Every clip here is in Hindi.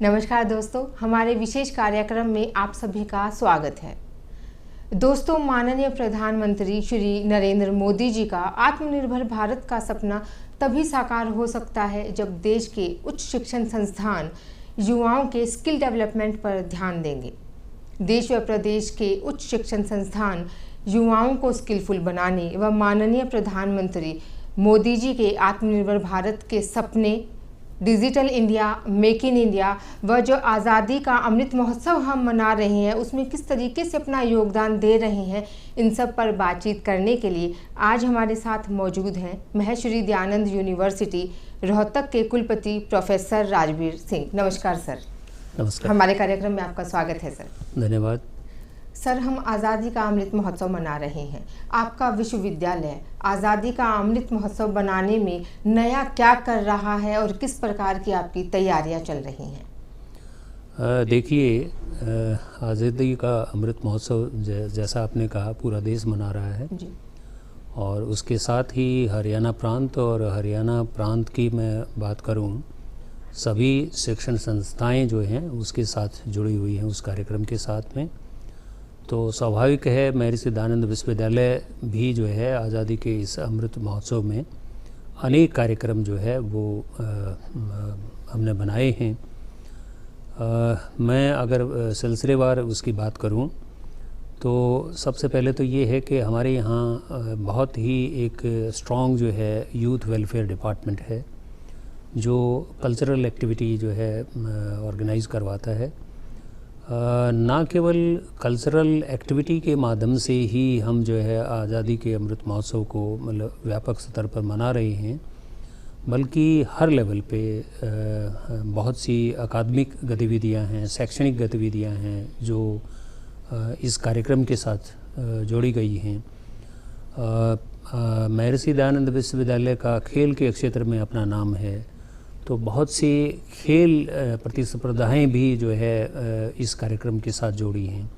नमस्कार दोस्तों, हमारे विशेष कार्यक्रम में आप सभी का स्वागत है। दोस्तों, माननीय प्रधानमंत्री श्री नरेंद्र मोदी जी का आत्मनिर्भर भारत का सपना तभी साकार हो सकता है जब देश के उच्च शिक्षण संस्थान युवाओं के स्किल डेवलपमेंट पर ध्यान देंगे। देश व प्रदेश के उच्च शिक्षण संस्थान युवाओं को स्किलफुल बनाने व माननीय प्रधानमंत्री मोदी जी के आत्मनिर्भर भारत के सपने, digital India, make in India व जो आज़ादी का अमृत महोत्सव हम मना रहे हैं उसमें किस तरीके से अपना योगदान दे रहे हैं, इन सब पर बातचीत करने के लिए आज हमारे साथ मौजूद हैं महर्षि दयानंद यूनिवर्सिटी रोहतक के कुलपति प्रोफेसर राजवीर सिंह। नमस्कार सर। नमस्कार। हमारे कार्यक्रम में आपका स्वागत है सर। धन्यवाद सर। हम आज़ादी का अमृत महोत्सव मना रहे हैं। आपका विश्वविद्यालय आज़ादी का अमृत महोत्सव बनाने में नया क्या कर रहा है और किस प्रकार की आपकी तैयारियां चल रही हैं? देखिए, आज़ादी का अमृत महोत्सव जैसा आपने कहा पूरा देश मना रहा है जी। और उसके साथ ही हरियाणा प्रांत और हरियाणा प्रांत की मैं बात करूं, सभी शिक्षण संस्थाएं जो हैं उसके साथ जुड़ी हुई हैं उस कार्यक्रम के साथ में। तो स्वाभाविक है महर्षि दयानंद विश्वविद्यालय भी जो है आज़ादी के इस अमृत महोत्सव में अनेक कार्यक्रम जो है वो हमने बनाए हैं। मैं अगर सिलसिलेवार उसकी बात करूं तो सबसे पहले तो ये है कि हमारे यहाँ बहुत ही एक स्ट्रॉन्ग जो है यूथ वेलफेयर डिपार्टमेंट है जो कल्चरल एक्टिविटी जो है ऑर्गेनाइज़ करवाता है। ना केवल कल्चरल एक्टिविटी के माध्यम से ही हम जो है आज़ादी के अमृत महोत्सव को मतलब व्यापक स्तर पर मना रहे हैं, बल्कि हर लेवल पे बहुत सी अकादमिक गतिविधियां हैं, शैक्षणिक गतिविधियां हैं जो इस कार्यक्रम के साथ जोड़ी गई हैं। महर्षि दयानंद विश्वविद्यालय का खेल के क्षेत्र में अपना नाम है, तो बहुत सी खेल प्रतिस्पर्धाएँ भी जो है इस कार्यक्रम के साथ जोड़ी हैं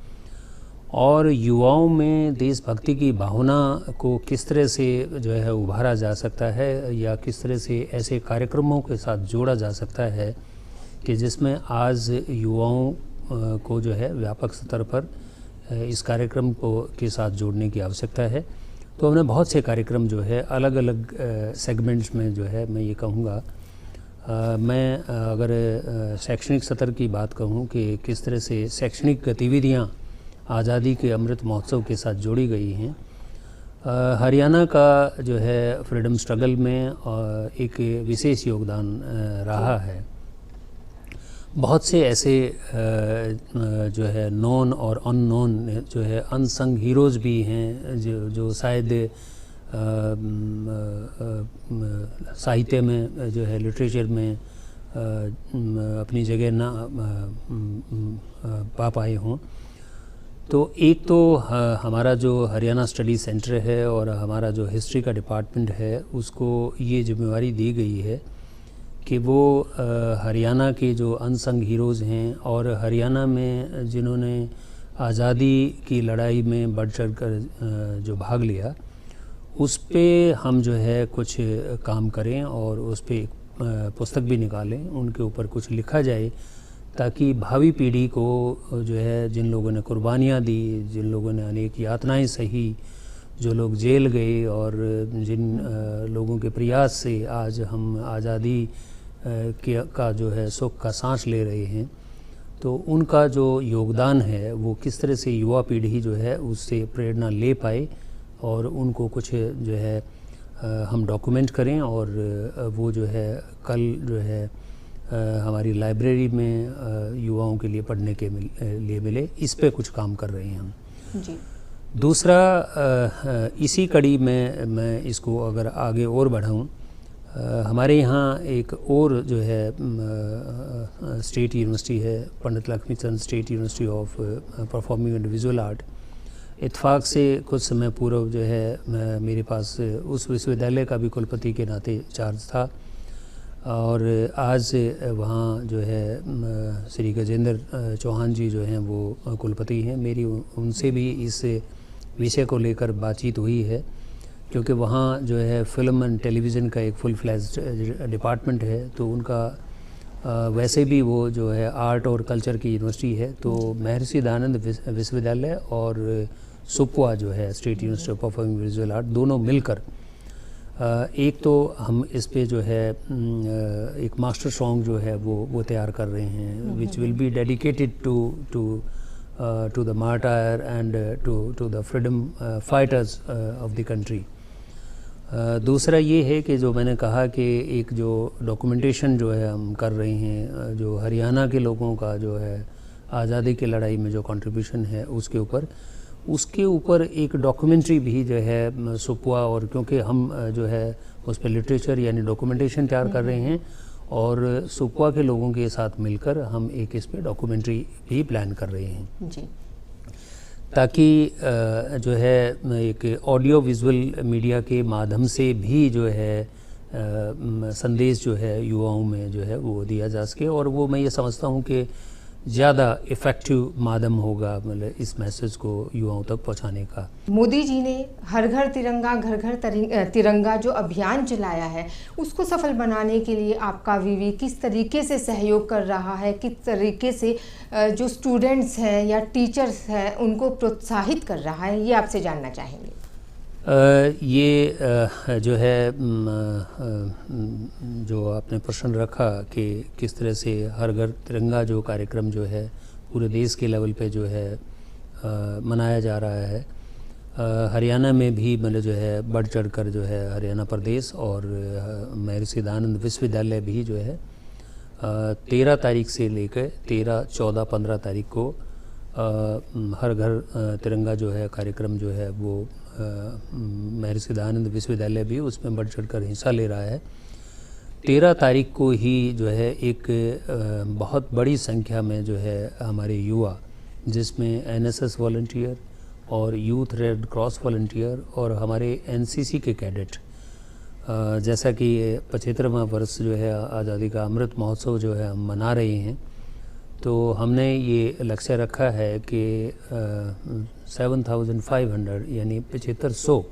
और युवाओं में देशभक्ति की भावना को किस तरह से जो है उभारा जा सकता है या किस तरह से ऐसे कार्यक्रमों के साथ जोड़ा जा सकता है कि जिसमें आज युवाओं को जो है व्यापक स्तर पर इस कार्यक्रम को के साथ जोड़ने की आवश्यकता है। तो हमने बहुत से कार्यक्रम जो है अलग अलग सेगमेंट्स में जो है मैं ये कहूँगा, मैं अगर शैक्षणिक स्तर की बात कहूँ कि किस तरह से शैक्षणिक गतिविधियाँ आज़ादी के अमृत महोत्सव के साथ जोड़ी गई हैं। हरियाणा का जो है फ्रीडम स्ट्रगल में एक विशेष योगदान रहा है। बहुत से ऐसे जो है नॉन और अननोन जो है अनसंग हीरोज़ भी हैं जो शायद साहित्य में जो है लिटरेचर में अपनी जगह ना पा पाए हों। तो एक तो हमारा जो हरियाणा स्टडी सेंटर है और हमारा जो हिस्ट्री का डिपार्टमेंट है उसको ये जिम्मेवारी दी गई है कि वो हरियाणा के जो अनसंग हीरोज़ हैं और हरियाणा में जिन्होंने आज़ादी की लड़ाई में बढ़ चढ़ कर जो भाग लिया उस पे हम जो है कुछ काम करें और उस पे पुस्तक भी निकालें, उनके ऊपर कुछ लिखा जाए ताकि भावी पीढ़ी को जो है जिन लोगों ने कुर्बानियाँ दी, जिन लोगों ने अनेक यातनाएं सही, जो लोग जेल गए और जिन लोगों के प्रयास से आज हम आज़ादी का जो है सुख का सांस ले रहे हैं, तो उनका जो योगदान है वो किस तरह से युवा पीढ़ी जो है उससे प्रेरणा ले पाए और उनको कुछ जो है हम डॉक्यूमेंट करें और वो जो है कल जो है हमारी लाइब्रेरी में युवाओं के लिए पढ़ने के लिए मिले। इस पे कुछ काम कर रहे हैं हम जी। दूसरा इसी कड़ी में मैं इसको अगर आगे और बढ़ाऊँ, हमारे यहाँ एक और जो है स्टेट यूनिवर्सिटी है, Pandit Lakshmichand state university of performing and visual art. इत्फाक से कुछ समय पूर्व जो है मेरे पास उस विश्वविद्यालय का भी कुलपति के नाते चार्ज था और आज वहाँ जो है श्री गजेंद्र चौहान जी जो हैं वो कुलपति हैं। मेरी उनसे भी इस विषय को लेकर बातचीत हुई है क्योंकि वहाँ जो है फिल्म एंड टेलीविज़न का एक फुल फ्लैश्ड डिपार्टमेंट है, तो उनका वैसे भी वो जो है आर्ट और कल्चर की यूनिवर्सिटी है, तो महर्षि दयानंद विश्वविद्यालय और सुपवा जो है state university of performing visual art, दोनों मिलकर एक तो हम इस पे जो है एक मास्टर सॉन्ग जो है वो तैयार कर रहे हैं, which will be dedicated to the martyr and to the freedom fighters of the country. दूसरा ये है कि जो मैंने कहा कि एक जो डॉक्यूमेंटेशन जो है हम कर रहे हैं, जो हरियाणा के लोगों का जो है आज़ादी की लड़ाई में जो कंट्रीब्यूशन है उसके ऊपर एक डॉक्यूमेंट्री भी जो है सुपवा, और क्योंकि हम जो है उस पर लिटरेचर यानी डॉक्यूमेंटेशन तैयार कर रहे हैं और सुपवा के लोगों के साथ मिलकर हम एक इस पर डॉक्यूमेंट्री भी प्लान कर रहे हैं जी, ताकि जो है एक ऑडियो विजुअल मीडिया के माध्यम से भी जो है संदेश जो है युवाओं में जो है वो दिया जा सके, और वो मैं ये समझता हूँ कि ज़्यादा इफ़ेक्टिव माध्यम होगा मतलब इस मैसेज को युवाओं तक पहुंचाने का। मोदी जी ने हर घर तिरंगा घर घर तिरंगा जो अभियान चलाया है उसको सफल बनाने के लिए आपका वीवी किस तरीके से सहयोग कर रहा है, किस तरीके से जो स्टूडेंट्स हैं या टीचर्स हैं उनको प्रोत्साहित कर रहा है, ये आपसे जानना चाहेंगे। ये जो है जो आपने प्रश्न रखा कि किस तरह से हर घर तिरंगा जो कार्यक्रम जो है पूरे देश के लेवल पे जो है मनाया जा रहा है, हरियाणा में भी मतलब जो है बढ़ चढ़ कर जो है हरियाणा प्रदेश और महर्षि दयानंद विश्वविद्यालय भी जो है 13 तारीख से लेकर 13, 14, 15 तारीख को हर घर तिरंगा जो है कार्यक्रम जो है वो महर्षि दयानंद विश्वविद्यालय भी उसमें बढ़ चढ़ कर हिस्सा ले रहा है। 13 तारीख को ही जो है एक बहुत बड़ी संख्या में जो है हमारे युवा, जिसमें एनएसएस वॉलंटियर और यूथ रेड क्रॉस वॉलंटियर और हमारे एनसीसी के कैडेट, जैसा कि 75वां वर्ष जो है आज़ादी का अमृत महोत्सव जो है हम मना रहे हैं, तो हमने ये लक्ष्य रखा है कि 7,500 यानी 7500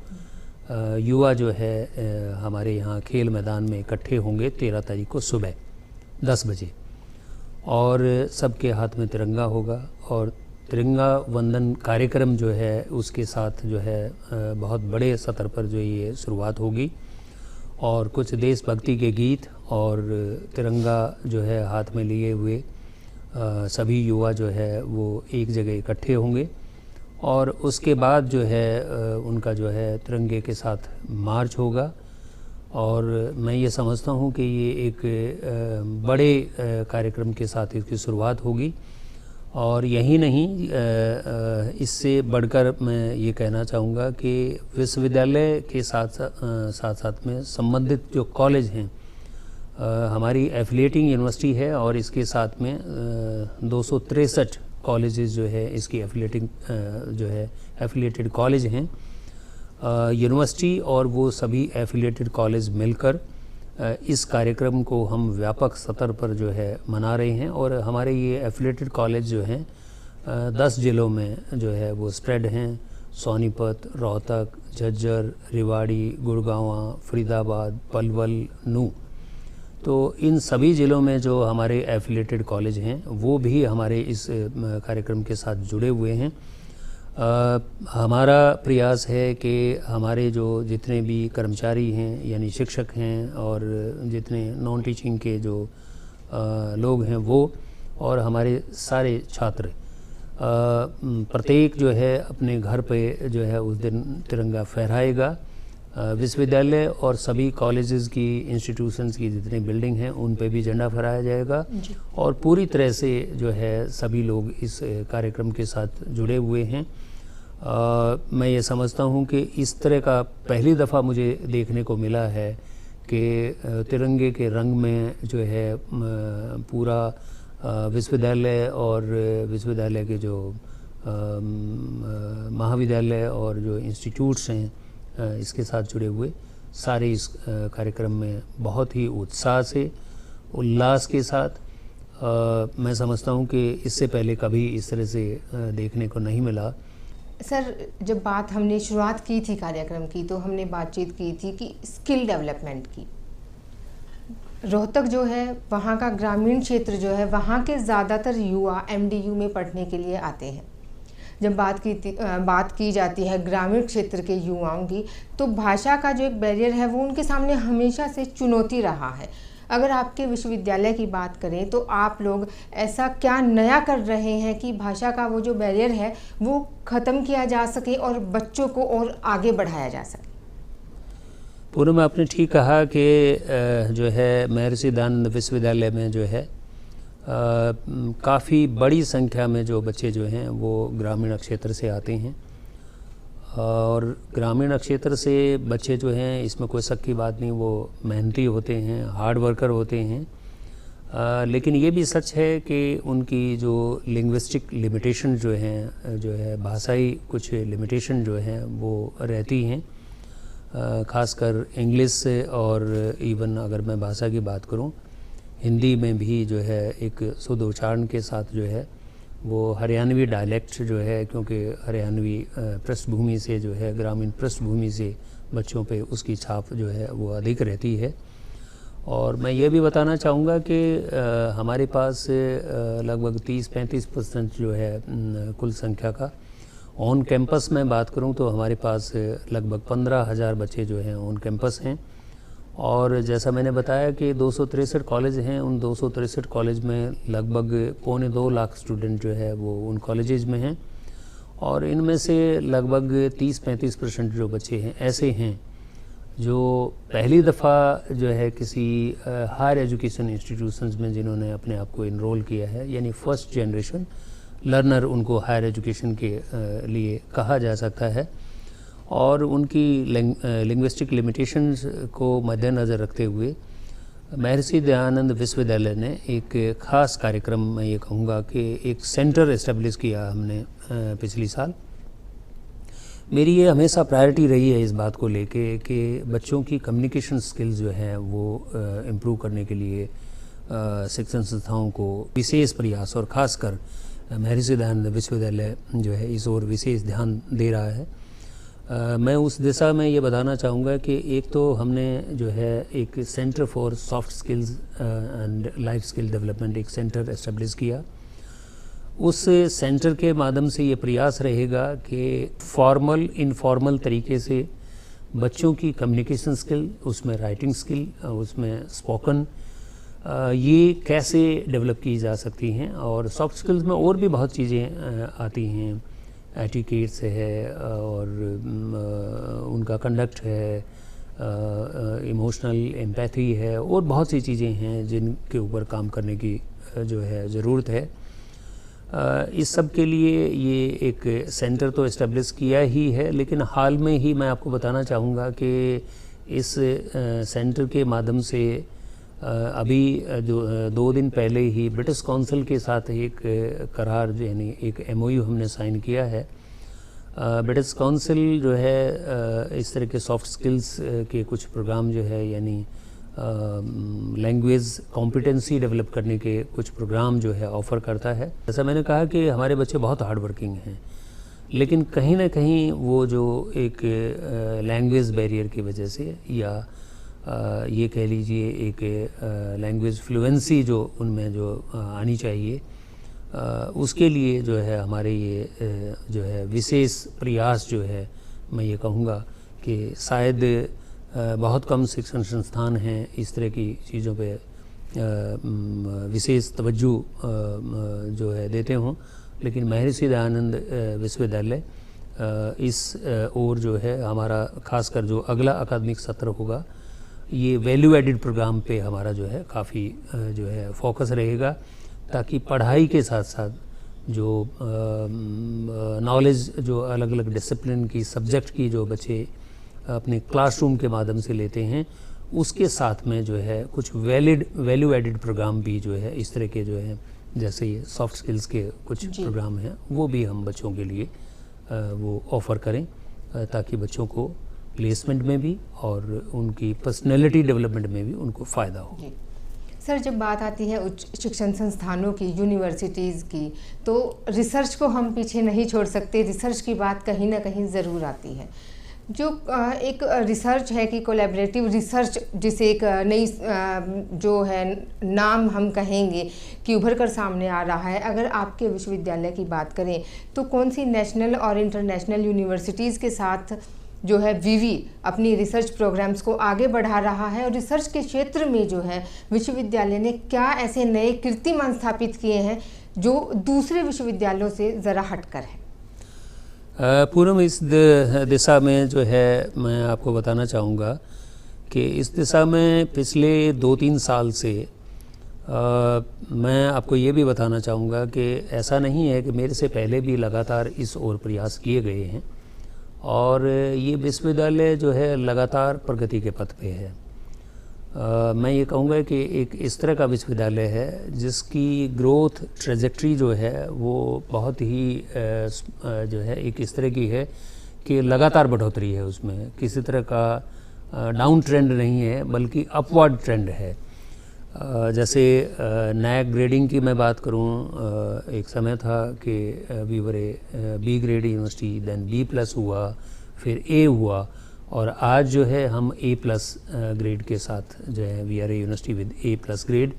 युवा जो है हमारे यहाँ खेल मैदान में इकट्ठे होंगे 13 तारीख को सुबह 10 बजे, और सबके हाथ में तिरंगा होगा और तिरंगा वंदन कार्यक्रम जो है उसके साथ जो है बहुत बड़े स्तर पर जो ये शुरुआत होगी, और कुछ देशभक्ति के गीत और तिरंगा जो है हाथ में लिए हुए सभी युवा जो है वो एक जगह इकट्ठे होंगे, और उसके बाद जो है उनका जो है तिरंगे के साथ मार्च होगा। और मैं ये समझता हूँ कि ये एक बड़े कार्यक्रम के साथ इसकी शुरुआत होगी, और यही नहीं इससे बढ़कर मैं ये कहना चाहूँगा कि विश्वविद्यालय के साथ में संबंधित जो कॉलेज हैं, हमारी एफिलिएटिंग यूनिवर्सिटी है और इसके साथ में 263 कॉलेजेस जो है इसकी एफिलिएटिंग जो है एफिलिएटेड कॉलेज हैं यूनिवर्सिटी, और वो सभी एफिलिएटेड कॉलेज मिलकर इस कार्यक्रम को हम व्यापक स्तर पर जो है मना रहे हैं। और हमारे ये एफिलिएटेड कॉलेज जो हैं 10 जिलों में जो है वो स्प्रेड हैं, सोनीपत, रोहतक, झज्जर, रेवाड़ी, गुड़गांव, फरीदाबाद, पलवल, नूंह। तो इन सभी ज़िलों में जो हमारे एफिलिएटेड कॉलेज हैं वो भी हमारे इस कार्यक्रम के साथ जुड़े हुए हैं। हमारा प्रयास है कि हमारे जो जितने भी कर्मचारी हैं यानी शिक्षक हैं और जितने नॉन टीचिंग के जो लोग हैं वो, और हमारे सारे छात्र प्रत्येक जो है अपने घर पे जो है उस दिन तिरंगा फहराएगा। विश्वविद्यालय और सभी कॉलेजेस की इंस्टीट्यूशंस की जितनी बिल्डिंग हैं उन पे भी झंडा फहराया जाएगा, और पूरी तरह से जो है सभी लोग इस कार्यक्रम के साथ जुड़े हुए हैं। मैं ये समझता हूँ कि इस तरह का पहली दफ़ा मुझे देखने को मिला है कि तिरंगे के रंग में जो है पूरा विश्वविद्यालय और विश्वविद्यालय के जो महाविद्यालय और जो इंस्टीट्यूट्स हैं इसके साथ जुड़े हुए सारे इस कार्यक्रम में बहुत ही उत्साह से, उल्लास के साथ, मैं समझता हूँ कि इससे पहले कभी इस तरह से देखने को नहीं मिला। सर, जब बात हमने शुरुआत की थी कार्यक्रम की तो हमने बातचीत की थी कि स्किल डेवलपमेंट की, रोहतक जो है वहाँ का ग्रामीण क्षेत्र जो है, वहाँ के ज़्यादातर युवा MDU में पढ़ने के लिए आते हैं। जब बात की जाती है ग्रामीण क्षेत्र के युवाओं की, तो भाषा का जो एक बैरियर है वो उनके सामने हमेशा से चुनौती रहा है। अगर आपके विश्वविद्यालय की बात करें तो आप लोग ऐसा क्या नया कर रहे हैं कि भाषा का वो जो बैरियर है वो ख़त्म किया जा सके और बच्चों को और आगे बढ़ाया जा सके? पूनम, आपने ठीक कहा कि जो है महर्षि दयानंद विश्वविद्यालय में जो है काफ़ी बड़ी संख्या में जो बच्चे जो हैं वो ग्रामीण क्षेत्र से आते हैं। और ग्रामीण क्षेत्र से बच्चे जो हैं, इसमें कोई शक की बात नहीं, वो मेहनती होते हैं, हार्ड वर्कर होते हैं। लेकिन ये भी सच है कि उनकी जो लिंग्विस्टिक लिमिटेशन जो है भाषाई कुछ लिमिटेशन जो हैं वो रहती हैं। ख़ासकर इंग्लिश से, और इवन अगर मैं भाषा की बात करूं, हिंदी में भी जो है एक शुद्ध उच्चारण के साथ जो है वो हरियाणवी डायलेक्ट जो है, क्योंकि हरियाणवी पृष्ठभूमि से जो है, ग्रामीण पृष्ठभूमि से बच्चों पे उसकी छाप जो है वो अधिक रहती है। और मैं ये भी बताना चाहूँगा कि हमारे पास लगभग 30-35% जो है कुल संख्या का ऑन कैंपस में बात करूं तो हमारे पास लगभग 15,000 बच्चे जो हैं ऑन कैंपस हैं। और जैसा मैंने बताया कि 263 कॉलेज हैं, उन 263 कॉलेज में लगभग 2.25 लाख स्टूडेंट जो है वो उन कॉलेजेस में हैं। और इनमें से लगभग 30-35% जो बच्चे हैं ऐसे हैं जो पहली दफ़ा जो है किसी हायर एजुकेशन इंस्टीट्यूशंस में जिन्होंने अपने आप को इनरोल किया है, यानी फर्स्ट जनरेशन लर्नर उनको हायर एजुकेशन के लिए कहा जा सकता है। और उनकी लिंग्विस्टिक लिमिटेशंस को मद्देनज़र रखते हुए महर्षि दयानंद विश्वविद्यालय ने एक ख़ास कार्यक्रम, मैं ये कहूँगा कि एक सेंटर इस्टेब्लिश किया हमने पिछली साल। मेरी ये हमेशा प्रायोरिटी रही है इस बात को लेके कि बच्चों की कम्युनिकेशन स्किल्स जो हैं वो इम्प्रूव करने के लिए शिक्षण संस्थाओं को विशेष प्रयास, और ख़ासकर महर्षि दयानंद विश्वविद्यालय जो है इस ओर विशेष ध्यान दे रहा है। मैं उस दिशा में ये बताना चाहूँगा कि एक तो हमने जो है एक centre for soft skills and life skill development एक सेंटर एस्टेब्लिश किया। उस सेंटर के माध्यम से ये प्रयास रहेगा कि फॉर्मल इनफॉर्मल तरीके से बच्चों की कम्युनिकेशन स्किल, उसमें राइटिंग स्किल, उसमें स्पोकन, ये कैसे डेवलप की जा सकती हैं। और सॉफ्ट स्किल्स में और भी बहुत चीज़ें आती हैं, एटिकेट्स है और उनका कंडक्ट है, इमोशनल एम्पैथी है, और बहुत सी चीज़ें हैं जिनके ऊपर काम करने की जो है ज़रूरत है। इस सब के लिए ये एक सेंटर तो इस्टेब्लिश किया ही है, लेकिन हाल में ही मैं आपको बताना चाहूँगा कि इस सेंटर के माध्यम से अभी जो 2 दिन पहले ही ब्रिटिश काउंसिल के साथ एक करार यानी एक MOU हमने साइन किया है। ब्रिटिश काउंसिल जो है इस तरह के सॉफ्ट स्किल्स के कुछ प्रोग्राम जो है, यानी लैंग्वेज कॉम्पिटेंसी डेवलप करने के कुछ प्रोग्राम जो है ऑफ़र करता है। जैसा मैंने कहा कि हमारे बच्चे बहुत हार्ड वर्किंग हैं, लेकिन कहीं ना कहीं वो जो एक लैंग्वेज बैरियर की वजह से, या ये कह लीजिए एक लैंग्वेज फ्लुएंसी जो उनमें जो आनी चाहिए, उसके लिए जो है हमारे ये जो है विशेष प्रयास जो है, मैं ये कहूँगा कि शायद बहुत कम शिक्षण संस्थान हैं इस तरह की चीज़ों पे विशेष तवज्जो जो है देते हों, लेकिन महर्षि दयानंद विश्वविद्यालय इस ओर जो है हमारा खासकर जो अगला अकादमिक सत्र होगा, ये वैल्यू एडिड प्रोग्राम पे हमारा जो है काफ़ी जो है फोकस रहेगा, ताकि पढ़ाई के साथ साथ जो नॉलेज जो अलग अलग डिसिप्लिन की, सब्जेक्ट की जो बच्चे अपने क्लासरूम के माध्यम से लेते हैं, उसके साथ में जो है कुछ वैल्यू एडिड प्रोग्राम भी जो है इस तरह के जो है, जैसे ये सॉफ्ट स्किल्स के कुछ प्रोग्राम हैं, वो भी हम बच्चों के लिए वो ऑफ़र करें, ताकि बच्चों को प्लेसमेंट में भी और उनकी पर्सनैलिटी डेवलपमेंट में भी उनको फ़ायदा हो। सर, जब बात आती है उच्च शिक्षण संस्थानों की, यूनिवर्सिटीज़ की, तो रिसर्च को हम पीछे नहीं छोड़ सकते। रिसर्च की बात कहीं ना कहीं ज़रूर आती है। जो एक रिसर्च है कि कोलैबोरेटिव रिसर्च, जिसे एक नई जो है नाम हम कहेंगे कि उभर कर सामने आ रहा है, अगर आपके विश्वविद्यालय की बात करें तो कौन सी नेशनल और इंटरनेशनल यूनिवर्सिटीज़ के साथ जो है वीवी अपनी रिसर्च प्रोग्राम्स को आगे बढ़ा रहा है, और रिसर्च के क्षेत्र में जो है विश्वविद्यालय ने क्या ऐसे नए कीर्तिमान स्थापित किए हैं जो दूसरे विश्वविद्यालयों से ज़रा हटकर है? पूर्व इस दिशा में जो है मैं आपको बताना चाहूँगा कि इस दिशा में पिछले 2-3 साल से मैं आपको ये भी बताना चाहूँगा कि ऐसा नहीं है कि मेरे से पहले भी लगातार इस ओर प्रयास किए गए हैं, और ये विश्वविद्यालय जो है लगातार प्रगति के पथ पे है। मैं ये कहूँगा कि एक इस तरह का विश्वविद्यालय है जिसकी ग्रोथ ट्रेजेक्ट्री जो है वो बहुत ही जो है एक इस तरह की है कि लगातार बढ़ोतरी है, उसमें किसी तरह का डाउन ट्रेंड नहीं है बल्कि अपवर्ड ट्रेंड है। जैसे नैक ग्रेडिंग की मैं बात करूं, एक समय था कि we were B grade university, then B+ हुआ, फिर A हुआ, और आज जो है हम A+ ग्रेड के साथ जो है we are a university with A+ grade.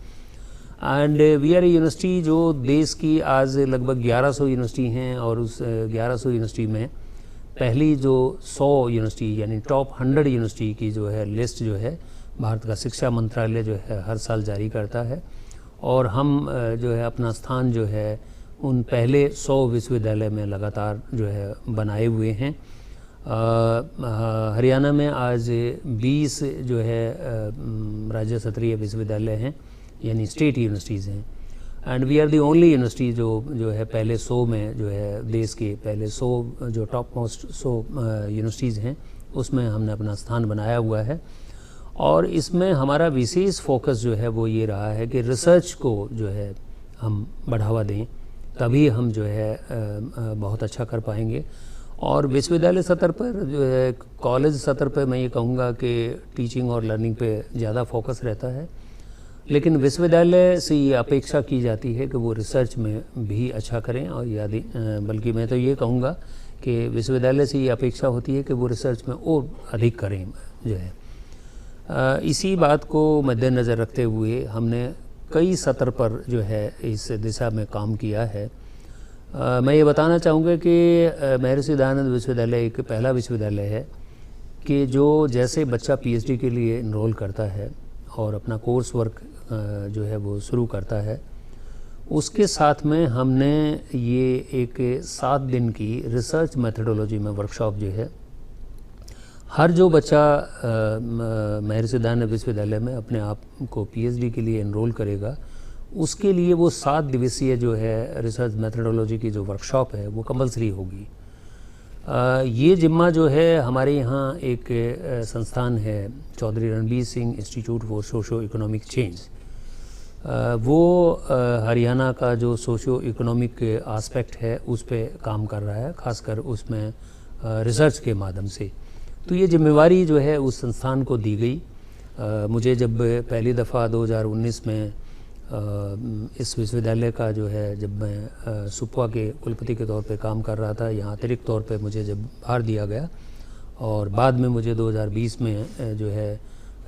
And we are a university जो देश की आज लगभग 1100 यूनिवर्सिटी हैं, और उस 1100 यूनिवर्सिटी में पहली जो 100 यूनिवर्सिटी यानी टॉप 100 यूनिवर्सिटी की जो है लिस्ट जो है भारत का शिक्षा मंत्रालय जो है हर साल जारी करता है, और हम जो है अपना स्थान जो है उन पहले 100 विश्वविद्यालय में लगातार जो है बनाए हुए हैं। हरियाणा में आज 20 जो है राज्य स्तरीय विश्वविद्यालय हैं यानी स्टेट यूनिवर्सिटीज़ हैं, and we are the only university जो है पहले 100 में जो है देश के पहले 100 जो टॉप मोस्ट 100 यूनिवर्सिटीज़ हैं उसमें हमने अपना स्थान बनाया हुआ है। और इसमें हमारा विशेष फोकस जो है वो ये रहा है कि रिसर्च को जो है हम बढ़ावा दें, तभी हम जो है बहुत अच्छा कर पाएंगे। और विश्वविद्यालय स्तर पर जो है कॉलेज स्तर पर मैं ये कहूँगा कि टीचिंग और लर्निंग पे ज़्यादा फोकस रहता है, लेकिन विश्वविद्यालय से ये अपेक्षा की जाती है कि वो रिसर्च में भी अच्छा करें, और यदि बल्कि मैं तो ये कहूँगा कि विश्वविद्यालय से ये अपेक्षा होती है कि वो रिसर्च में और अधिक करें जो है। इसी बात को मद्देनज़र रखते हुए हमने कई स्तर पर जो है इस दिशा में काम किया है। मैं ये बताना चाहूँगा कि महर्षि दयानंद विश्वविद्यालय एक पहला विश्वविद्यालय है कि जो जैसे बच्चा PhD के लिए इनरोल करता है और अपना कोर्स वर्क जो है वो शुरू करता है, उसके साथ में हमने ये एक 7 दिन की रिसर्च मेथडोलॉजी में वर्कशॉप जो है हर जो बच्चा महर्षि दयानंद विश्वविद्यालय में अपने आप को PhD के लिए इनरोल करेगा, उसके लिए वो 7 दिवसीय जो है रिसर्च मेथडोलॉजी की जो वर्कशॉप है वो कंपलसरी होगी। ये जिम्मा जो है हमारे यहाँ एक संस्थान है Chaudhary Ranbir Singh institute for socio economic change, वो हरियाणा का जो सोशो इकोनॉमिक आस्पेक्ट है उस पे काम कर रहा है, खासकर उसमें रिसर्च के माध्यम से। तो ये जिम्मेवारी जो है उस संस्थान को दी गई। मुझे जब पहली दफ़ा 2019 में इस विश्वविद्यालय का जो है जब मैं सुपवा के कुलपति के तौर पे काम कर रहा था, यहाँ अतिरिक्त तौर पे मुझे जब भार दिया गया, और बाद में मुझे 2020 में जो है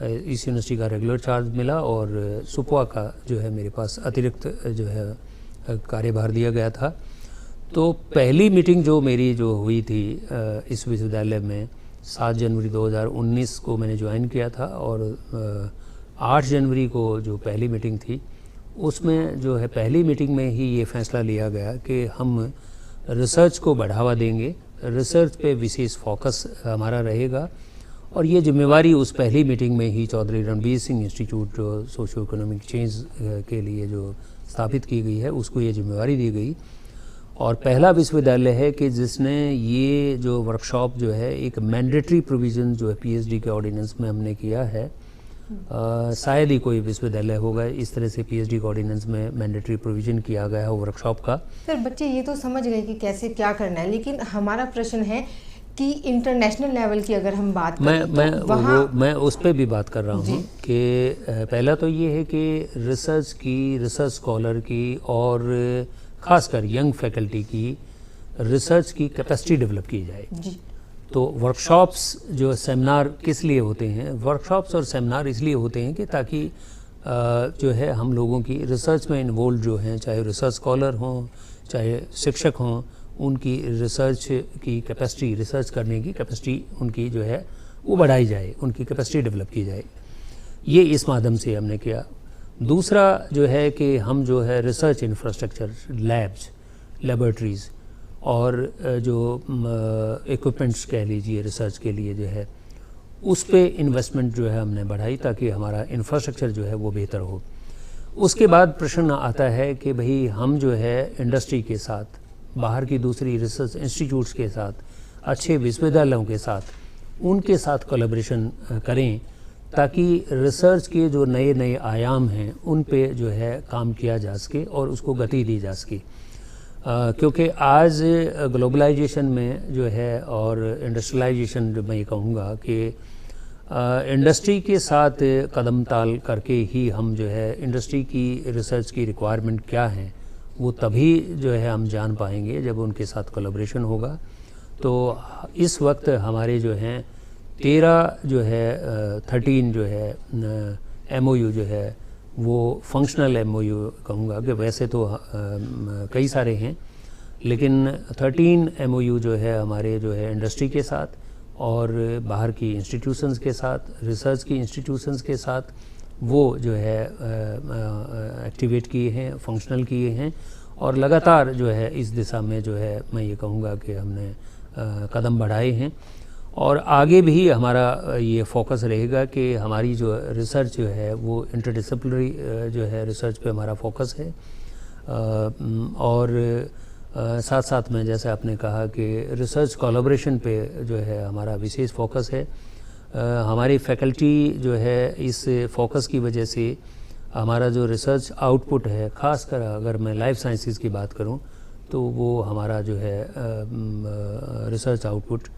इस यूनिवर्सिटी का रेगुलर चार्ज मिला और सुपवा का जो है मेरे पास अतिरिक्त जो है कार्यभार दिया गया था। तो पहली मीटिंग जो मेरी जो हुई थी इस विश्वविद्यालय में 7 जनवरी 2019 को मैंने ज्वाइन किया था, और 8 जनवरी को जो पहली मीटिंग थी उसमें जो है पहली मीटिंग में ही ये फैसला लिया गया कि हम रिसर्च को बढ़ावा देंगे, रिसर्च पे विशेष फोकस हमारा रहेगा। और ये जिम्मेवारी उस पहली मीटिंग में ही चौधरी रणबीर सिंह इंस्टीट्यूट जो सोशो इकोनॉमिक चेंज के लिए जो स्थापित की गई है उसको ये जिम्मेवारी दी गई। और पहला विश्वविद्यालय है कि जिसने ये जो वर्कशॉप जो है एक मैंडेटरी प्रोविज़न जो है PhD के ऑर्डिनेंस में हमने किया है। शायद ही कोई विश्वविद्यालय होगा इस तरह से PhD के ऑर्डिनेंस में मैंडेटरी प्रोविज़न किया गया है वर्कशॉप का। सर, बच्चे ये तो समझ गए कि कैसे क्या करना है, लेकिन हमारा प्रश्न है कि इंटरनेशनल लेवल की अगर हम बात करें मैं उस पर भी बात कर रहा हूँ कि पहला तो ये है कि रिसर्च स्कॉलर की और ख़ासकर यंग फैकल्टी की रिसर्च की कैपेसिटी डेवलप की जाए। जी। तो वर्कशॉप्स जो सेमिनार किस लिए होते हैं, वर्कशॉप्स और सेमिनार इसलिए होते हैं कि ताकि जो है हम लोगों की रिसर्च में इन्वॉल्व जो हैं, चाहे रिसर्च स्कॉलर हों चाहे शिक्षक हों, उनकी रिसर्च की कैपेसिटी, रिसर्च करने की कैपेसिटी उनकी जो है वो बढ़ाई जाए, उनकी कैपेसिटी डेवलप की जाए। ये इस माध्यम से हमने किया। दूसरा जो है कि हम जो है रिसर्च इंफ्रास्ट्रक्चर, लैब्स, लेबोरेटरीज़ और जो इक्विपमेंट्स कह लीजिए रिसर्च के लिए जो है, उस पे इन्वेस्टमेंट जो है हमने बढ़ाई ताकि हमारा इंफ्रास्ट्रक्चर जो है वो बेहतर हो। उसके बाद प्रश्न आता है कि भाई हम जो है इंडस्ट्री के साथ, बाहर की दूसरी रिसर्च इंस्टीट्यूट्स के साथ, अच्छे विश्वविद्यालयों के साथ, उनके साथ कोलैबोरेशन करें ताकि रिसर्च के जो नए नए आयाम हैं उन पे जो है काम किया जा सके और उसको गति दी जा सके। क्योंकि आज ग्लोबलाइजेशन में जो है और इंडस्ट्रियलाइजेशन जो मैं ये कहूँगा कि इंडस्ट्री के साथ कदम ताल करके ही हम जो है इंडस्ट्री की रिसर्च की रिक्वायरमेंट क्या है वो तभी जो है हम जान पाएंगे जब उनके साथ कोलैबोरेशन होगा। तो इस वक्त हमारे जो हैं 13 जो है 13 जो है MOU जो है वो फंक्शनल MOU कहूँगा कि वैसे तो कई सारे हैं, लेकिन 13 MOU जो है हमारे जो है इंडस्ट्री के साथ और बाहर की इंस्टीट्यूशंस के साथ, रिसर्च की इंस्टीट्यूशंस के साथ वो जो है एक्टिवेट किए हैं, फंक्शनल किए हैं और लगातार जो है इस दिशा में जो है मैं ये कहूँगा कि हमने कदम बढ़ाए हैं। और आगे भी हमारा ये फोकस रहेगा कि हमारी जो रिसर्च जो है वो इंटरडिसिप्लिनरी जो है रिसर्च पे हमारा फोकस है। और साथ साथ में जैसे आपने कहा कि रिसर्च कोलैबोरेशन पे जो है हमारा विशेष फोकस है। हमारी फैकल्टी जो है इस फोकस की वजह से हमारा जो रिसर्च आउटपुट है, ख़ासकर अगर मैं लाइफ साइंसेस की बात करूं तो वो हमारा जो है रिसर्च आउटपुट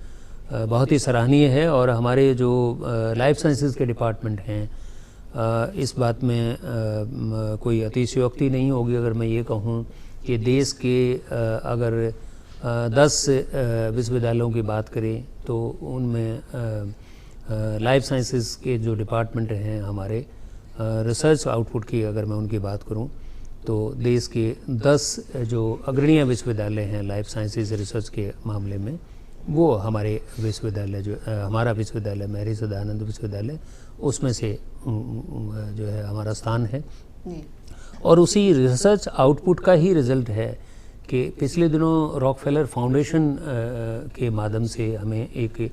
बहुत ही सराहनीय है। और हमारे जो लाइफ साइंसेस के डिपार्टमेंट हैं इस बात में कोई अतिशयोक्ति नहीं होगी अगर मैं ये कहूँ कि देश के अगर 10 विश्वविद्यालयों की बात करें तो उनमें लाइफ साइंसेस के जो डिपार्टमेंट हैं हमारे रिसर्च आउटपुट की अगर मैं उनकी बात करूं तो देश के 10 जो अग्रणीय विश्वविद्यालय हैं लाइफ साइंसेस रिसर्च के मामले में वो हमारे विश्वविद्यालय जो हमारा विश्वविद्यालय महर्षि दयानंद विश्वविद्यालय उसमें से जो है हमारा स्थान है। और उसी रिसर्च आउटपुट का ही रिज़ल्ट है कि पिछले दिनों रॉकफेलर फाउंडेशन के माध्यम से हमें एक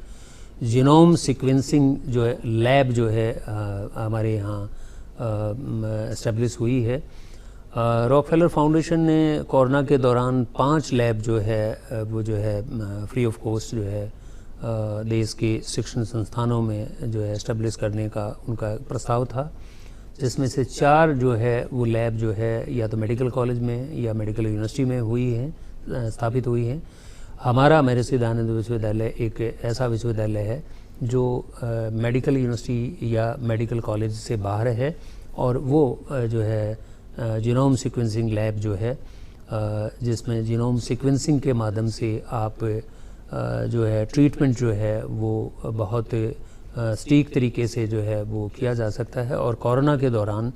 जीनोम सीक्वेंसिंग जो है लैब जो है हमारे यहाँ एस्टेब्लिश हुई है। रॉकफेलर फाउंडेशन ने कोरोना के दौरान 5 लैब जो है वो जो है फ्री ऑफ कॉस्ट जो है देश के शिक्षण संस्थानों में जो है एस्टेब्लिश करने का उनका प्रस्ताव था, जिसमें से 4 जो है वो लैब जो है या तो मेडिकल कॉलेज में या मेडिकल यूनिवर्सिटी में हुई है, स्थापित हुई है। हमारा महर्षि दयानंद विश्वविद्यालय एक ऐसा विश्वविद्यालय है जो मेडिकल यूनिवर्सिटी या मेडिकल कॉलेज से बाहर है और वो जो है जीनोम सीक्वेंसिंग लैब जो है जिसमें जीनोम सीक्वेंसिंग के माध्यम से आप जो है ट्रीटमेंट जो है वो बहुत सटीक तरीके से जो है वो किया जा सकता है। और कोरोना के दौरान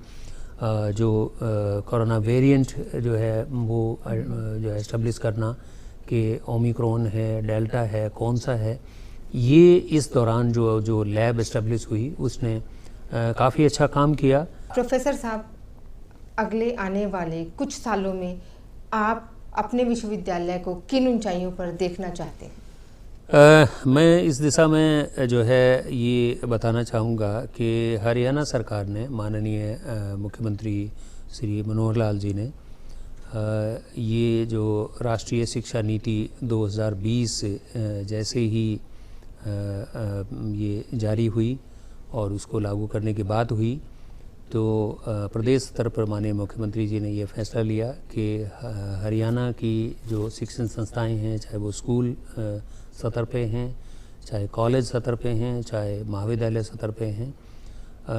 जो कोरोना वेरिएंट जो है वो जो है एस्टेब्लिश करना कि ओमिक्रॉन है, डेल्टा है, कौन सा है, ये इस दौरान जो लैब एस्टेब्लिश हुई उसने काफ़ी अच्छा काम किया। प्रोफेसर साहब, अगले आने वाले कुछ सालों में आप अपने विश्वविद्यालय को किन ऊंचाइयों पर देखना चाहते हैं? मैं इस दिशा में जो है ये बताना चाहूँगा कि हरियाणा सरकार ने, माननीय मुख्यमंत्री श्री मनोहर लाल जी ने ये जो राष्ट्रीय शिक्षा नीति 2020 जैसे ही ये जारी हुई और उसको लागू करने की बात हुई तो प्रदेश स्तर पर माननीय मुख्यमंत्री जी ने ये फैसला लिया कि हरियाणा की जो शिक्षण संस्थाएं हैं, चाहे वो स्कूल स्तर पे हैं, चाहे कॉलेज स्तर पे हैं, चाहे महाविद्यालय स्तर पे हैं,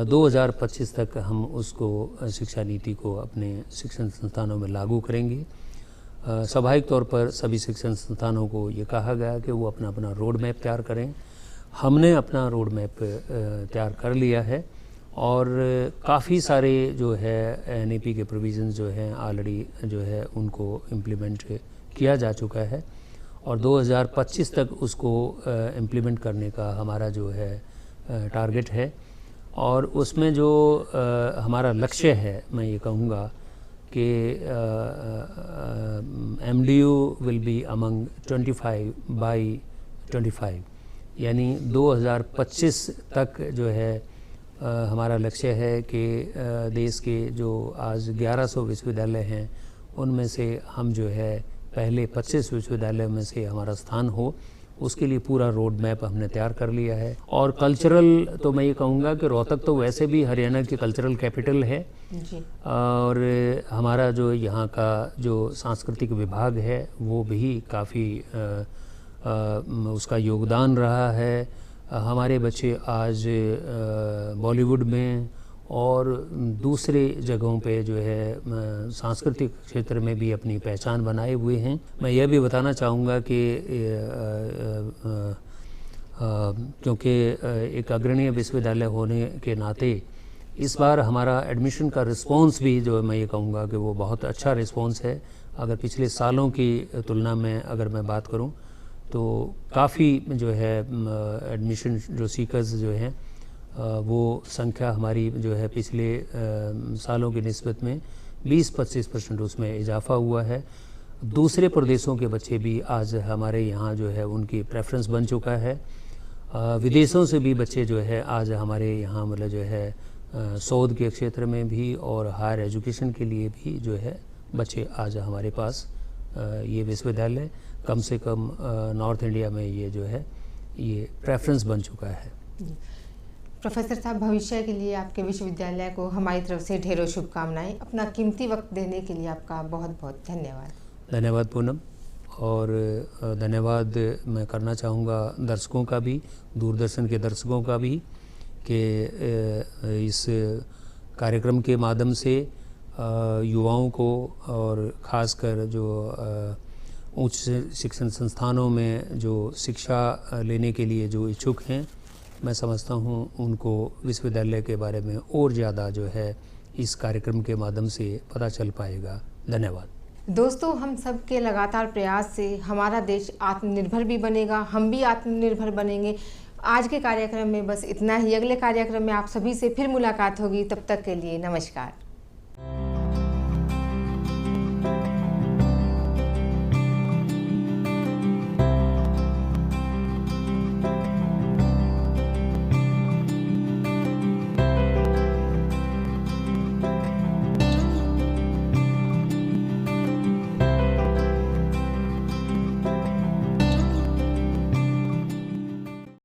2025 तक हम उसको शिक्षा नीति को अपने शिक्षण संस्थानों में लागू करेंगे। स्वाभाविक तौर पर सभी शिक्षण संस्थानों को ये कहा गया कि वो अपना अपना रोड मैप तैयार करें। हमने अपना रोड मैप तैयार कर लिया है और काफ़ी सारे जो है NEP के प्रोविज़न्स जो हैं ऑलरेडी जो है उनको इम्प्लीमेंट किया जा चुका है और 2025 तक उसको इम्प्लीमेंट करने का हमारा जो है टारगेट है। और उसमें जो हमारा लक्ष्य है, मैं ये कहूँगा कि MDU will be among 25 by 25, यानी 2025 तक जो है हमारा लक्ष्य है कि देश के जो आज 1100 विश्वविद्यालय हैं उनमें से हम जो है पहले 25 विश्वविद्यालय में से हमारा स्थान हो, उसके लिए पूरा रोड मैप हमने तैयार कर लिया है। और कल्चरल तो मैं ये कहूँगा कि रोहतक तो वैसे भी हरियाणा की कल्चरल कैपिटल है जी। और हमारा जो यहाँ का जो सांस्कृतिक विभाग है वो भी काफ़ी उसका योगदान रहा है। हमारे बच्चे आज बॉलीवुड में और दूसरे जगहों पे जो है सांस्कृतिक क्षेत्र में भी अपनी पहचान बनाए हुए हैं। मैं यह भी बताना चाहूँगा कि क्योंकि एक अग्रणीय विश्वविद्यालय होने के नाते इस बार हमारा एडमिशन का रिस्पांस भी जो मैं ये कहूँगा कि वो बहुत अच्छा रिस्पांस है। अगर पिछले सालों की तुलना में अगर मैं बात करूँ तो काफ़ी जो है एडमिशन जो सीकर्स जो हैं वो संख्या हमारी जो है पिछले सालों की निस्बत में 20-25% उसमें इजाफा हुआ है। दूसरे प्रदेशों के बच्चे भी आज हमारे यहाँ जो है उनकी प्रेफरेंस बन चुका है। विदेशों से भी बच्चे जो है आज हमारे यहाँ मतलब जो है शोध के क्षेत्र में भी और हायर एजुकेशन के लिए भी जो है बच्चे आज हमारे पास ये विश्वविद्यालय कम से कम नॉर्थ इंडिया में ये जो है ये प्रेफरेंस बन चुका है। प्रोफेसर साहब, भविष्य के लिए आपके विश्वविद्यालय को हमारी तरफ से ढेरों शुभकामनाएं। अपना कीमती वक्त देने के लिए आपका बहुत बहुत धन्यवाद। धन्यवाद पूनम, और धन्यवाद मैं करना चाहूँगा दर्शकों का भी, दूरदर्शन के दर्शकों का भी, कि इस कार्यक्रम के माध्यम से युवाओं को और ख़ासकर जो उच्च शिक्षण संस्थानों में जो शिक्षा लेने के लिए जो इच्छुक हैं, मैं समझता हूँ उनको विश्वविद्यालय के बारे में और ज़्यादा जो है इस कार्यक्रम के माध्यम से पता चल पाएगा। धन्यवाद। दोस्तों, हम सब के लगातार प्रयास से हमारा देश आत्मनिर्भर भी बनेगा, हम भी आत्मनिर्भर बनेंगे। आज के कार्यक्रम में बस इतना ही। अगले कार्यक्रम में आप सभी से फिर मुलाकात होगी। तब तक के लिए नमस्कार।